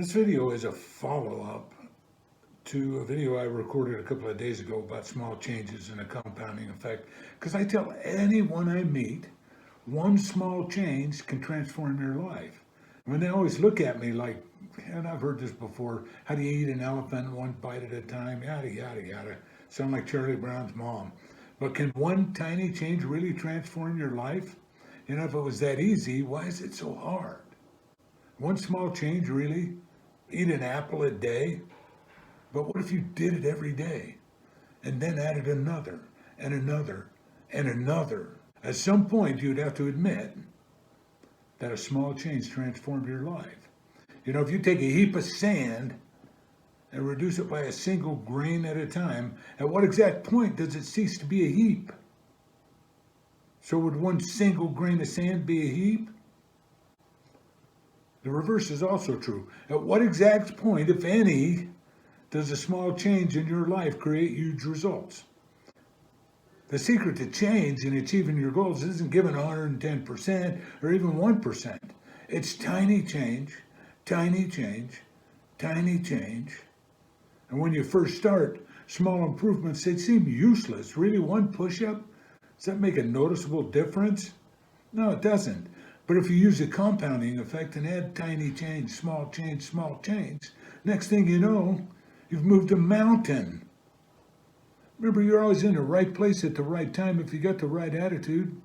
This video is a follow-up to a video I recorded a couple of days ago about small changes and a compounding effect. Because I tell anyone I meet, one small change can transform your life. I mean, they always look at me like, and I've heard this before, how do you eat an elephant one bite at a time? Yada, yada, yada. Sound like Charlie Brown's mom. But can one tiny change really transform your life? You know, if it was that easy, why is it so hard? One small change, really? Eat an apple a day? But what if you did it every day and then added another and another and another? At some point, you'd have to admit that a small change transformed your life. You know, if you take a heap of sand and reduce it by a single grain at a time, at what exact point does it cease to be a heap? So would one single grain of sand be a heap? The reverse is also true. At what exact point, if any, does a small change in your life create huge results? The secret to change and achieving your goals isn't given 110% or even 1%. It's tiny change, tiny change, tiny change. And when you first start, small improvements, they seem useless. Really, one push-up? Does that make a noticeable difference? No, it doesn't. But if you use the compounding effect and add tiny change, small change, next thing you know, you've moved a mountain. Remember, you're always in the right place at the right time if you got the right attitude.